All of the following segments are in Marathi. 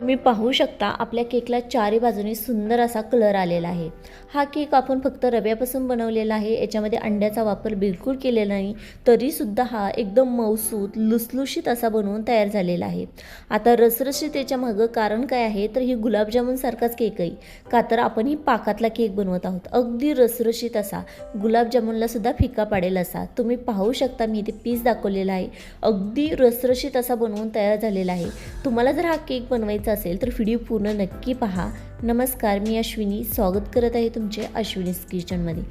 मी पाहू शकता आपल्या केकला चारी बाजूनी सुंदर असा कलर आलेला आहे। हा केक आपण फक्त रव्यापासून बनवलेला आहे, याच्यामध्ये अंड्याचा वापर बिलकुल केलेला नाही, तरी सुद्धा हा एकदम मऊसूत लुसलुशीत असा बनवून तयार झालेला आहे। आता रसरशीत याच्या मागं कारण काय आहे तर ही गुलाबजामुन सारखाच केक आहे, का तर आपण ही पाकातला केक बनवत आहोत। अगदी रसरशीत असा, गुलाबजामुनला सुद्धा फिका पाडेल असा। तुम्ही पाहू शकता मी इथे पीस दाखवलेला आहे, अगदी रसरशीत असा बनवून तयार झालेला आहे। तुम्हाला जर हा केक बनवायचा असेल तर व्हिडिओ पूर्ण नक्की पहा। नमस्कार, मी अश्विनी स्वागत करत आहे तुमचे अश्विनीज किचनमध्ये।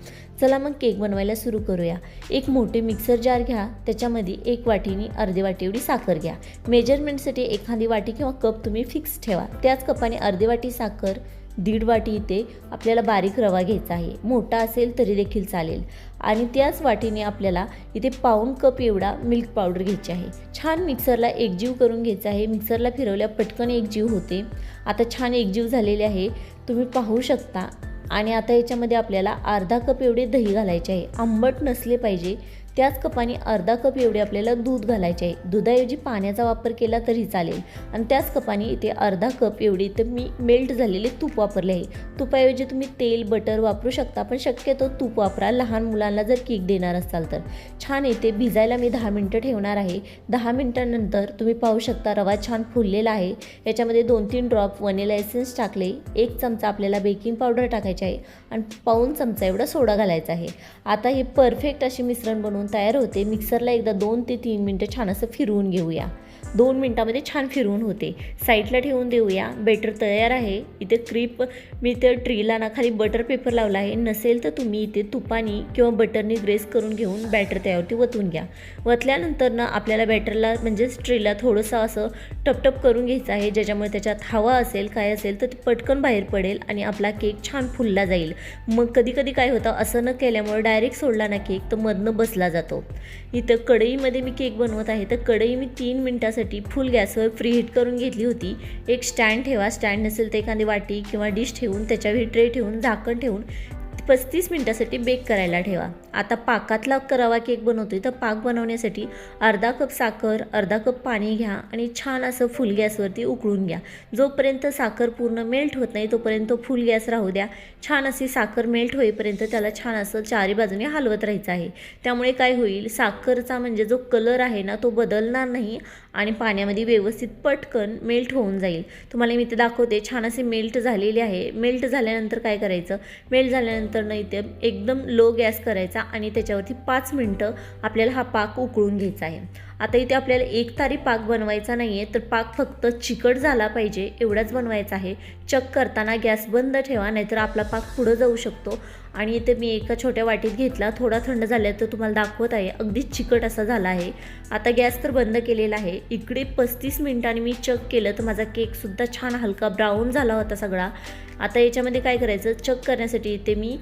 चला मग केक बनवायला सुरू करूया। एक मोठे मिक्सर जार घ्या, त्याच्यामध्ये एक वाटीनी अर्धी वाटी एवढी साखर घ्या। मेजरमेंटसाठी एखादी वाटी किंवा कप तुम्ही फिक्स ठेवा। त्याच कपाने अर्धी वाटी साखर, 1.5 वाटी इथे आपल्याला बारीक रवा घ्यायचा आहे, मोठा असेल तरी देखील चालेल। आणि त्याच वाटीने आपल्याला इथे पाऊण कप एवढा मिल्क पावडर घ्यायची आहे। छान मिक्सरला एकजीव करून घ्यायचं आहे। मिक्सरला फिरवल्या पटकन एकजीव होते। आता छान एकजीव झालेले आहे, तुम्ही पाहू शकता। आणि आता याच्यामध्ये आपल्याला अर्धा कप एवढे दही घालायचे आहे, आंबट नसले पाहिजे। त्याच कपाने अर्धा कप एवढे आपल्याला दूध घालायचे आहे, दुधाऐवजी पाण्याचा वापर केला तरी चालेल। आणि त्याच कपाने इथे अर्धा कप एवढे तर मी मेल्ट झालेले तूप वापरले आहे। तुपाऐवजी तुम्ही तेल बटर वापरू शकता, पण शक्यतो तूप वापरा लहान मुलांना जर केक देणार असाल तर। छान इथे भिजायला मी 10 मिनिटं ठेवणार आहे। 10 मिनिटांनंतर तुम्ही पाहू शकता रवा छान फुललेला आहे। याच्यामध्ये 2-3 ड्रॉप व्हॅनिला एसेन्स टाकले, 1 चमचा आपल्याला बेकिंग पावडर टाकायची आहे आणि पाऊण चमचा एवढा सोडा घालायचा आहे। आता हे परफेक्ट असे मिश्रण बनवून तयार होते। मिक्सरला एकदा 2 ते 3 मिनिटं छान असं फिरवून घेऊया। 2 मिनिटांमध्ये छान फिरवून होते, साईडला ठेवून देऊया। बेटर तयार आहे। इथे क्रीप मी त्या ट्रीला ना खाली बटर पेपर लावला आहे, नसेल तर तुम्ही इथे तुपानी किंवा बटरनी ग्रेस करून घेऊन बॅटर त्यावरती वतून घ्या। वतल्यानंतर ना आपल्याला बॅटरला म्हणजे ट्रीला थोडंसं असं टपटप करून घ्यायचं आहे, ज्याच्यामुळे त्याच्यात हवा असेल काय असेल तर ते पटकन बाहेर पडेल आणि आपला केक छान फुलला जाईल। मग कधी कधी काय होतं, असं न केल्यामुळे डायरेक्ट सोडला ना केक तर मधनं बसला जातो। इथं कढईमध्ये मी केक बनवत आहे, तर कढई मी 3 मिनिटासाठी फुल गॅसवर प्रीहीट करून घेतली होती। एक स्टँड ठेवा, स्टँड नसेल तर एखादी वाटी किंवा डिश ठेवून त्याच्यावर ट्रे ठेवून झाकण ठेवून 35 मिनिटासाठी बेक करायला ठेवा। आता पाकातला रवा केक बनवतोय, तर पाक बनवण्यासाठी अर्धा कप साखर, अर्धा कप पाणी घ्या आणि छान असं फुल गॅसवरती उकळून घ्या। जोपर्यंत साखर पूर्ण मेल्ट होत नाही तोपर्यंत फुल गॅस राहू द्या। छान अशी साखर मेल्ट होईपर्यंत त्याला छान असं चारी बाजूने हलवत राहायचं आहे। त्यामुळे काय होईल, साखरचा म्हणजे जो कलर आहे ना तो बदलणार नाही आणि पाण्यामध्ये व्यवस्थित पटकन मेल्ट होऊन जाईल। तुम्हाला मी ते दाखवते, छान असे मेल्ट झालेले आहे। मेल्ट झाल्यानंतर काय करायचं, मेल्ट झाल्यानंतर नाही ते एकदम लो गॅस करायचा आणि त्याच्यावरती 5 मिनिटं आपल्याला हा पाक उकळून घ्यायचा आहे। आता इथे आपल्याला एकतारी पाक बनवायचा नाही आहे, तर पाक फक्त चिकट झाला पाहिजे एवढाच बनवायचा आहे। चक करताना गॅस बंद ठेवा, नाहीतर आपला पाक पुढं जाऊ शकतो। आणि इथे मी एका छोट्या वाटीत घेतला, थोडा थंड झाला तर तुम्हाला दाखवत आहे, अगदी चिकट असा झाला आहे। आता गॅस तर बंद केलेला आहे। इकडे 35 मिनिटांनी मी चक केलं तर माझा केकसुद्धा छान हलका ब्राऊन झाला होता सगळा। आता याच्यामध्ये काय करायचं, चक करण्यासाठी इथे मी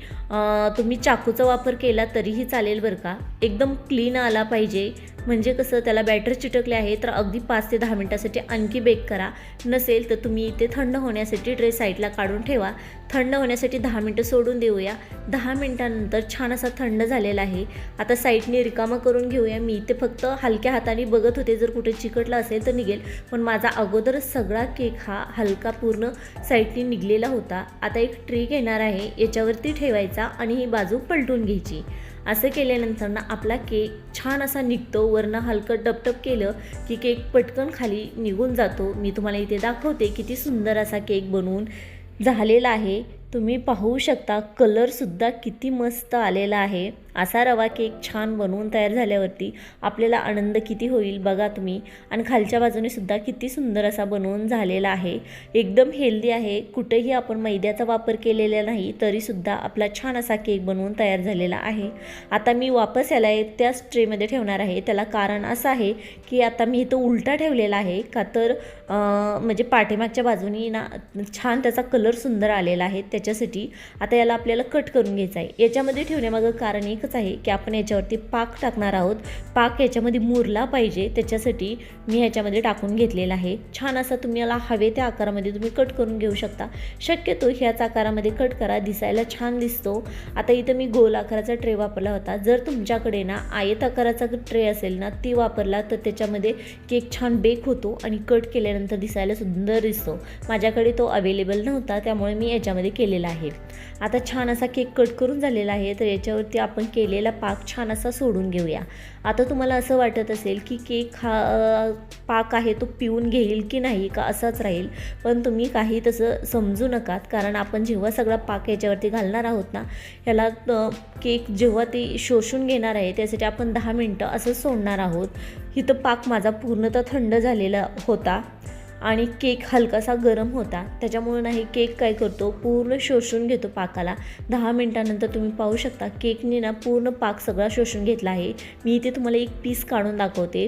तुम्ही चाकूचा वापर केला तरीही चालेल बरं का, एकदम क्लीन आला पाहिजे। म्हणजे कसं, त्याला बॅटर चिटकले आहे तर अगदी 5 ते 10 मिनिटासाठी आणखी बेक करा। नसेल तर तुम्ही इथे थंड होण्यासाठी ट्रे साईडला काढून ठेवा। थंड होण्यासाठी 10 मिनिटं सोडून देऊया। 10 मिनिटांनंतर छान असा थंड झालेला आहे। आता साईडने रिकामा करून घेऊया। मी इथे फक्त हलक्या हाताने बघत होते, जर कुठे चिकटला असेल तर निघेल, पण माझा अगोदरच सगळा केक हा हलका पूर्ण साईडने निघलेला होता। आता एक ट्रे घेणार आहे, याच्यावरती ठेवायचा आणि ही बाजू पलटून घ्यायची। असं केल्यानंतर ना आपला केक छान असा निघतो। वरनं हलकं टपटप केलं की केक पटकन खाली निघून जातो। मी तुम्हाला इथे दाखवते किती सुंदर असा केक बनवून झालेला आहे। तुम्ही पाहू शकता कलरसुद्धा किती मस्त आलेला आहे। असा रवा केक छान बनवून तयार झाल्यावरती आपल्याला आनंद किती होईल बघा तुम्ही। आणि खालच्या बाजूने सुद्धा किती सुंदर असा बनवून झालेला आहे। एकदम हेल्दी आहे, कुठेही आपण मैद्याचा वापर केलेला नाही, तरीसुद्धा आपला छान असा केक बनवून तयार झालेला आहे। आता मी वापस याला त्याच ट्रेमध्ये ठेवणार आहे। त्याला कारण असं आहे की आता मी इथं उलटा ठेवलेला आहे, का तर म्हणजे पाठीमागच्या बाजूनी ना छान त्याचा कलर सुंदर आलेला आहे, ह्याच्यासाठी आता याला आपल्याला कट करून घ्यायचं आहे। याच्यामध्ये ठेवण्यामागं कारण एकच आहे की आपण याच्यावरती पाक टाकणार आहोत, पाक याच्यामध्ये मुरला पाहिजे, त्याच्यासाठी मी ह्याच्यामध्ये टाकून घेतलेला आहे। छान असा तुम्हाला हवे त्या आकारामध्ये तुम्ही कट करून घेऊ शकता, शक्यतो ह्याच आकारामध्ये कट करा, दिसायला छान दिसतो। आता इथं मी गोल आकाराचा ट्रे वापरला होता, जर तुमच्याकडे ना आयत आकाराचा ट्रे असेल ना ती वापरला तर त्याच्यामध्ये केक छान बेक होतो आणि कट केल्यानंतर दिसायला सुंदर दिसतो। माझ्याकडे तो अवेलेबल नव्हता त्यामुळे मी याच्यामध्ये केलेला आहे। आता छान असा केक कट करून झालेला आहे, तर याच्यावरती आपण केलेला पाक छान असा सोडून घेऊया। आता तुम्हाला असं वाटत असेल की केक हा पाक आहे तो पिऊन घेईल की नाही का असाच राहील, पण तुम्ही काही तसं समजू नका, कारण आपण जेव्हा सगळा पाक याच्यावरती घालणार आहोत ना, ह्याला केक जेव्हा ते शोषून घेणार आहे त्यासाठी आपण 10 मिनटं असं सोडणार आहोत। इथं पाक माझा पूर्णतः थंड झालेला होता आणि केक हलकासा गरम होता, त्याच्यामुळे नाही केक काय करतो पूर्ण शोषून घेतो पाकाला। 10 मिनटानंतर तुम्ही पाहू शकता केकने ना पूर्ण पाक सगळा शोषून घेतला आहे। मी इथे तुम्हाला एक पीस काढून दाखवते,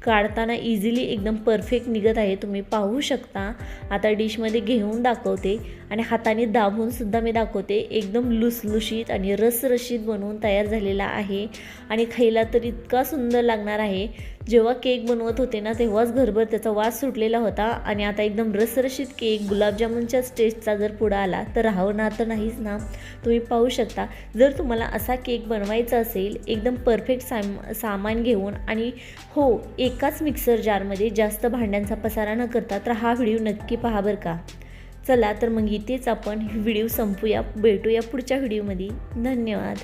काढताना इझिली एकदम परफेक्ट निघत आहे, तुम्ही पाहू शकता। आता डिशमध्ये घेऊन दाखवते आणि हाताने दाबून सुद्धा मी दाखवते, एकदम लुसलुशीत आणि रसरशीत बनवून तयार झालेला आहे आणि खायला तर इतका सुंदर लागणार आहे। जेव्हा केक बनवत होते ना तेव्हाच घरभर त्याचा वास सुटलेला होता आणि आता एकदम रसरशीत केक गुलाबजामुनच्या स्टेजचा जर पुढं आला तर राहणार तर नाहीच ना, तुम्ही पाहू शकता। जर तुम्हाला असा केक बनवायचा असेल एकदम परफेक्ट सामान घेऊन आणि हो एकाच मिक्सर जारमध्ये जास्त भांड्यांचा पसारा न करता, तर हा व्हिडिओ नक्की पहा बरं का। चला तर मग इथेच आपण व्हिडिओ संपूया, भेटूया पुढच्या व्हिडिओमध्ये। धन्यवाद।